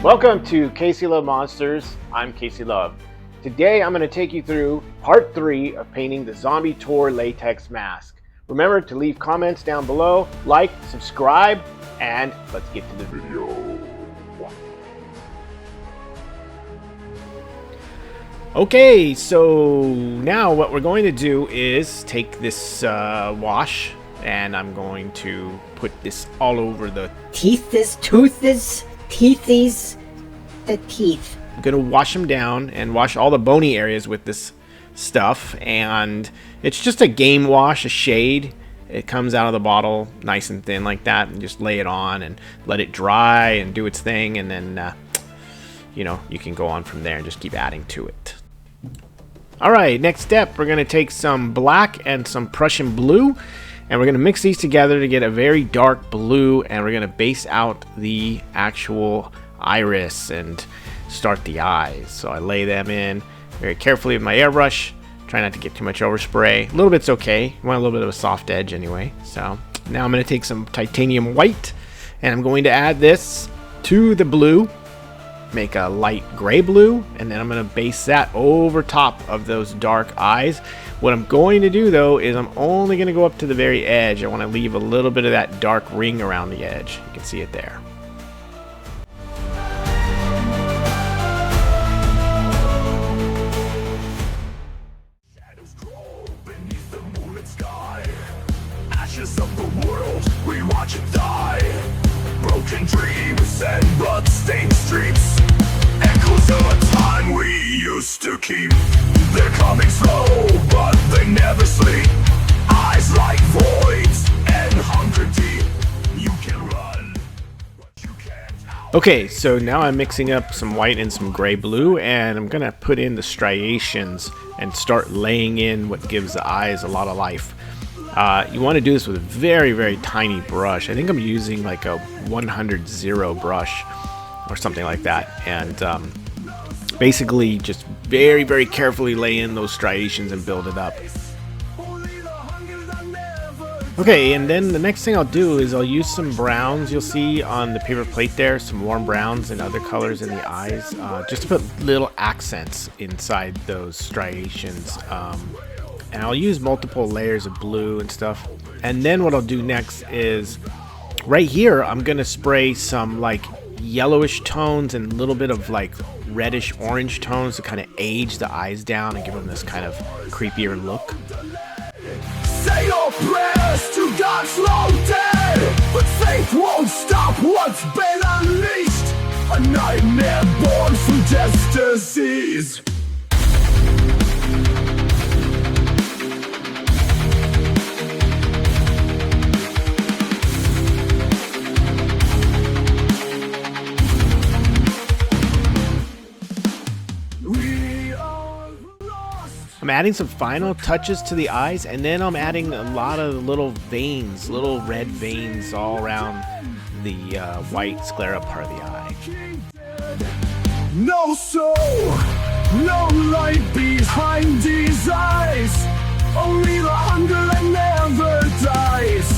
Welcome to Casey Love Monsters. I'm Casey Love. Today I'm going to take you through part 3 of painting the Zombie Tor latex mask. Remember to leave comments down below, like, subscribe, and let's get to the video. Okay, so now what we're going to do is take this wash and I'm going to put this all over the teethes, the teeth. I'm gonna wash them down and wash all the bony areas with this stuff, and it's just a game wash, a shade. It comes out of the bottle nice and thin like that, and just lay it on and let it dry and do its thing, and then you can go on from there and just keep adding to it. Alright, next step, we're gonna take some black and some Prussian blue, and we're gonna mix these together to get a very dark blue, and we're gonna base out the actual iris and start the eyes. So I lay them in very carefully with my airbrush. Try not to get too much overspray. A little bit's okay. You want a little bit of a soft edge anyway. So now I'm going to take some titanium white and I'm going to add this to the blue. Make a light gray blue, and then I'm going to base that over top of those dark eyes. What I'm going to do though is I'm only going to go up to the very edge. I want to leave a little bit of that dark ring around the edge. You can see it there. Of the world, we watch it die. Broken dreams and blood-stained streets, echoes of a time we used to keep. They're coming slow, but they never sleep. Eyes like voids and hunger deep. You can run, but you can't. Okay, so now I'm mixing up some white and some gray blue, and I'm gonna put in the striations and start laying in what gives the eyes a lot of life. You want to do this with a very, very tiny brush. I think I'm using like a 100 brush or something like that. And basically just very, very carefully lay in those striations and build it up. Okay, and then the next thing I'll do is I'll use some browns. You'll see on the paper plate there some warm browns and other colors in the eyes, just to put little accents inside those striations. And I'll use multiple layers of blue and stuff. And then what I'll do next is right here I'm gonna spray some like yellowish tones and a little bit of like reddish orange tones to kind of age the eyes down and give them this kind of creepier look. Say your prayers to God's long dead, but faith won't stop what's been unleashed. A nightmare born from death's disease. I'm adding some final touches to the eyes, and then I'm adding a lot of little veins, little red veins all around the white sclera part of the eye. No soul, no light behind these eyes, only the hunger that never dies.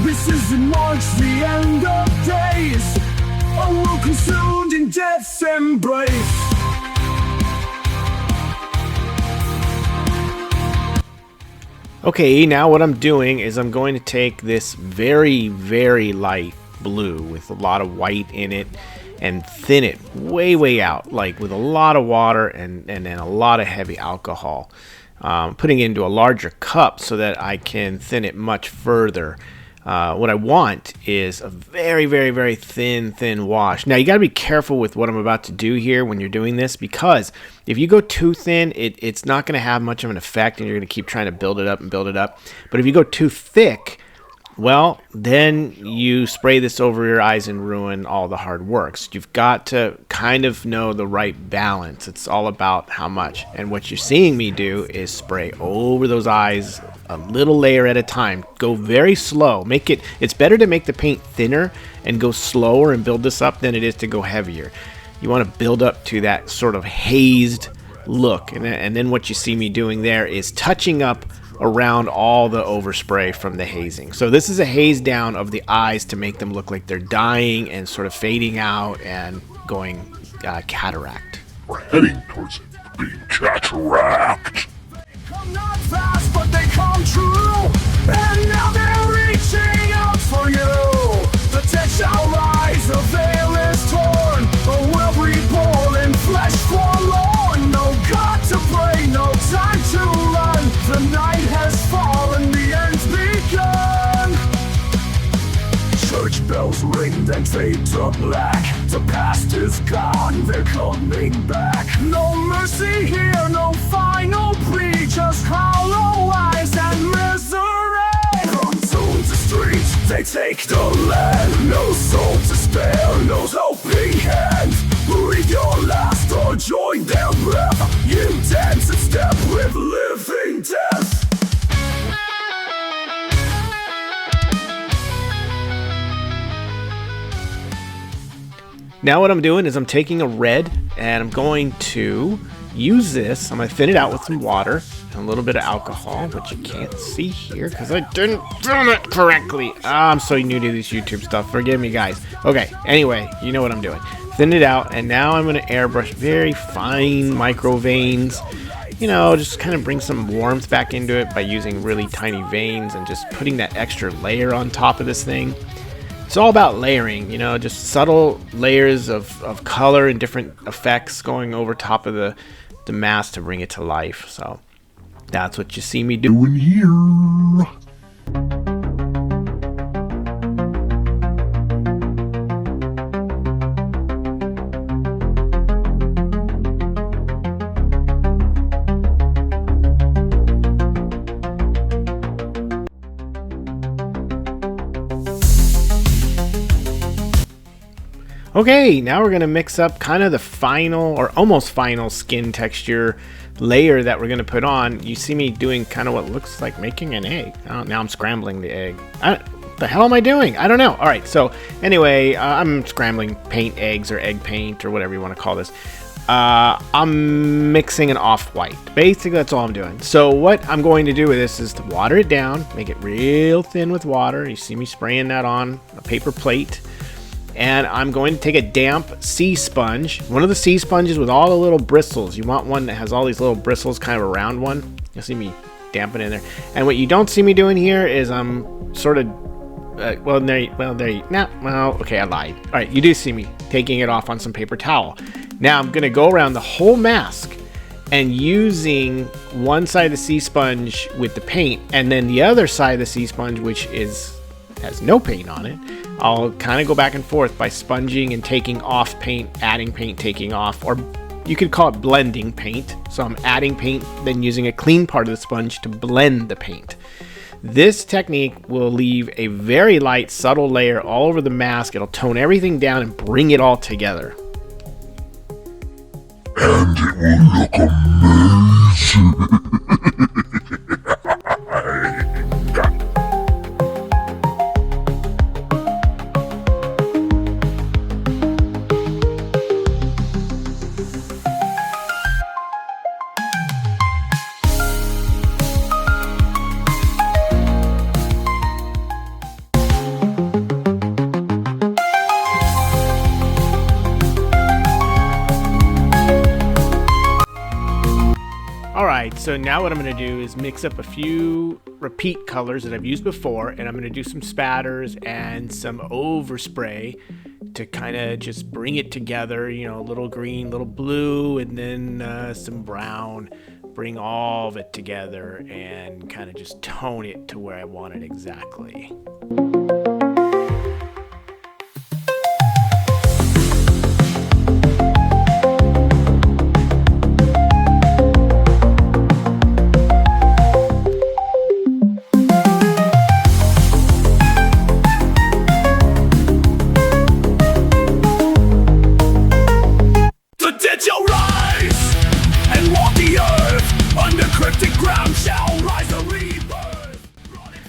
This is in March, the end of days, a world consumed in death's embrace. Okay, now what I'm doing is I'm going to take this very, very light blue with a lot of white in it and thin it way, way out, like with a lot of water and then a lot of heavy alcohol. Putting it into a larger cup so that I can thin it much further. What I want is a very, very, very thin wash. Now you got to be careful with what I'm about to do here when you're doing this, because if you go too thin, it's not going to have much of an effect, and you're going to keep trying to build it up and build it up. But if you go too thick, well, then you spray this over your eyes and ruin all the hard work. So you've got to kind of know the right balance. It's all about how much. And what you're seeing me do is spray over those eyes a little layer at a time. Go very slow. It's better to make the paint thinner and go slower and build this up than it is to go heavier. You want to build up to that sort of hazed look. And then what you see me doing there is touching up around all the overspray from the hazing. So this is a haze down of the eyes to make them look like they're dying and sort of fading out and going cataract. We're heading towards being cataract. Come not fast, but they come true. And now they're reaching out for you. The dead shall rise, the veil is torn. The world reborn in flesh forlorn. No God to pray, no time to run. The night has fallen, the end's begun. Church bells ring, then fade to black. The past is gone, they're coming back. No mercy here, no final plea. Just hollow eyes and misery. From tomb to street, they take the land. No soul to spare, no helping hand. Breathe your last or join their breath. You dance in step with living death. Now what I'm doing is I'm taking a red and I'm going to use this. I'm going to thin it out with some water and a little bit of alcohol, which you can't see here because I didn't film it correctly. I'm so new to this YouTube stuff. Forgive me, guys. Okay, anyway, you know what I'm doing. Thin it out, and now I'm going to airbrush very fine micro veins. You know, just kind of bring some warmth back into it by using really tiny veins and just putting that extra layer on top of this thing. It's all about layering, you know, just subtle layers of color and different effects going over top of the mask to bring it to life. So that's what you see me doing here. Okay, now we're going to mix up kind of the final or almost final skin texture layer that we're going to put on. You see me doing kind of what looks like making an egg. Oh, now I'm scrambling the egg. What the hell am I doing? I don't know. All right, so anyway, I'm scrambling paint eggs or egg paint or whatever you want to call this. I'm mixing an off-white. Basically, that's all I'm doing. So what I'm going to do with this is to water it down, make it real thin with water. You see me spraying that on a paper plate. And I'm going to take a damp sea sponge, one of the sea sponges with all the little bristles. You want one that has all these little bristles, kind of a round one. You'll see me dampen in there. And what you don't see me doing here is I'm sort of, okay, I lied. All right, you do see me taking it off on some paper towel. Now I'm gonna go around the whole mask and using one side of the sea sponge with the paint, and then the other side of the sea sponge, which has no paint on it. I'll kind of go back and forth by sponging and taking off paint, adding paint, taking off, or you could call it blending paint. So I'm adding paint, then using a clean part of the sponge to blend the paint. This technique will leave a very light, subtle layer all over the mask. It'll tone everything down and bring it all together. And it will look amazing. Alright, so now what I'm going to do is mix up a few repeat colors that I've used before, and I'm going to do some spatters and some overspray to kind of just bring it together, you know, a little green, little blue, and then some brown. Bring all of it together and kind of just tone it to where I want it exactly.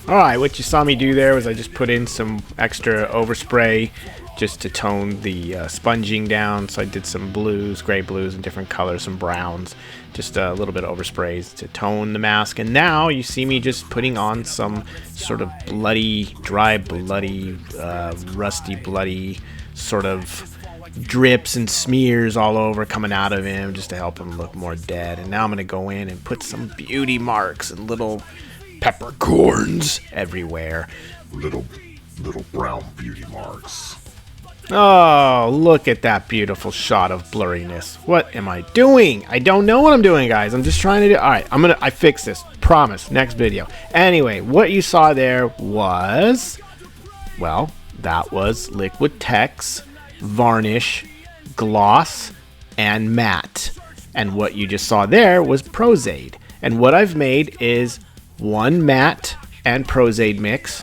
Alright, what you saw me do there was I just put in some extra overspray just to tone the sponging down. So I did some blues, gray blues and different colors, some browns, just a little bit of oversprays to tone the mask. And now you see me just putting on some sort of bloody, dry, bloody, rusty, bloody sort of drips and smears all over coming out of him just to help him look more dead. And now I'm going to go in and put some beauty marks and little peppercorns everywhere. Little brown beauty marks. Oh, look at that beautiful shot of blurriness. What am I doing? I don't know what I'm doing, guys. I'm just trying to do... Alright, I fix this. Promise. Next video. Anyway, what you saw there was... Well, that was LIQUITEX, varnish, gloss, and matte. And what you just saw there was Prosade. And what I've made is one matte and Prosade mix.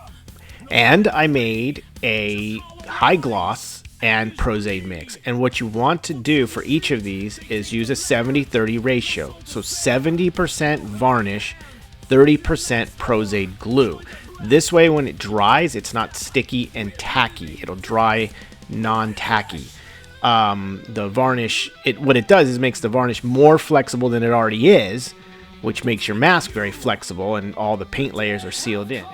And I made a high gloss and Prosade mix. And what you want to do for each of these is use a 70-30 ratio. So 70% varnish, 30% Prosade glue. This way when it dries, it's not sticky and tacky. It'll dry non-tacky. The varnish, what it does is makes the varnish more flexible than it already is, which makes your mask very flexible and all the paint layers are sealed in.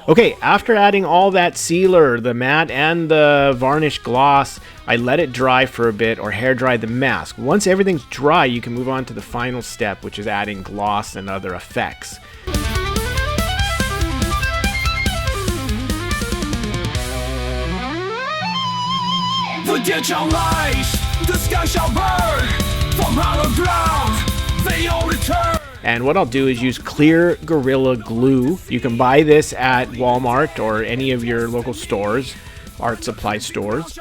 Okay, after adding all that sealer, the matte and the varnish gloss, I let it dry for a bit or hair dry the mask. Once everything's dry, you can move on to the final step, which is adding gloss and other effects. The dead shall rise, the sky shall burn. From hollow ground, they all return. And what I'll do is use clear Gorilla Glue. You can buy this at Walmart or any of your local stores, art supply stores.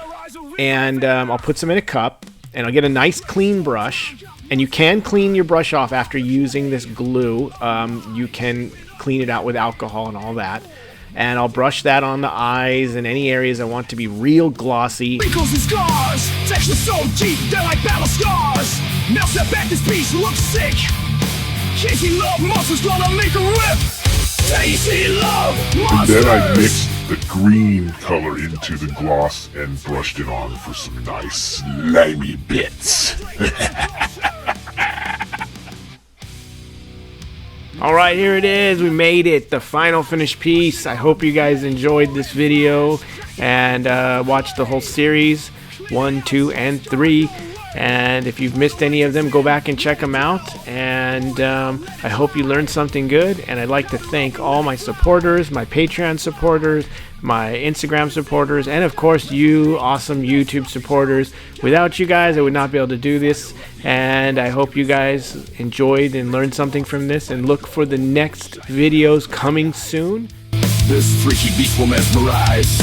And I'll put some in a cup, and I'll get a nice clean brush. And you can clean your brush off after using this glue. You can clean it out with alcohol and all that. And I'll brush that on the eyes and any areas I want to be real glossy. Wrinkles and scars, texture so deep, they're like battle scars. Now step back, this piece looks sick. Casey Love Monster's gonna make a rip. Tasty Love Monsters. And then I mixed the green color into the gloss and brushed it on for some nice slimy bits. Alright, here it is. We made it. The final finished piece. I hope you guys enjoyed this video and watched the whole series 1, 2, and 3. And if you've missed any of them, go back and check them out. And I hope you learned something good. And I'd like to thank all my supporters, my Patreon supporters, my Instagram supporters, and of course you awesome YouTube supporters. Without you guys, I would not be able to do this. And I hope you guys enjoyed and learned something from this. And look for the next videos coming soon. This freaky beast will mesmerize.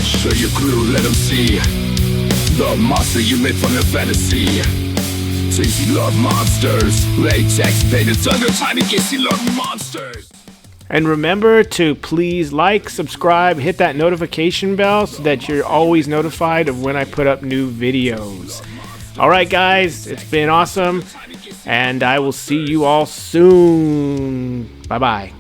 Show your crew, let them see the monster you made from your fantasy. Tasty Love Monsters, latex painted under tiny Casey Love Monsters. And remember to please like, subscribe, hit that notification bell so that you're always notified of when I put up new videos. Alright guys, it's been awesome, and I will see you all soon. Bye bye.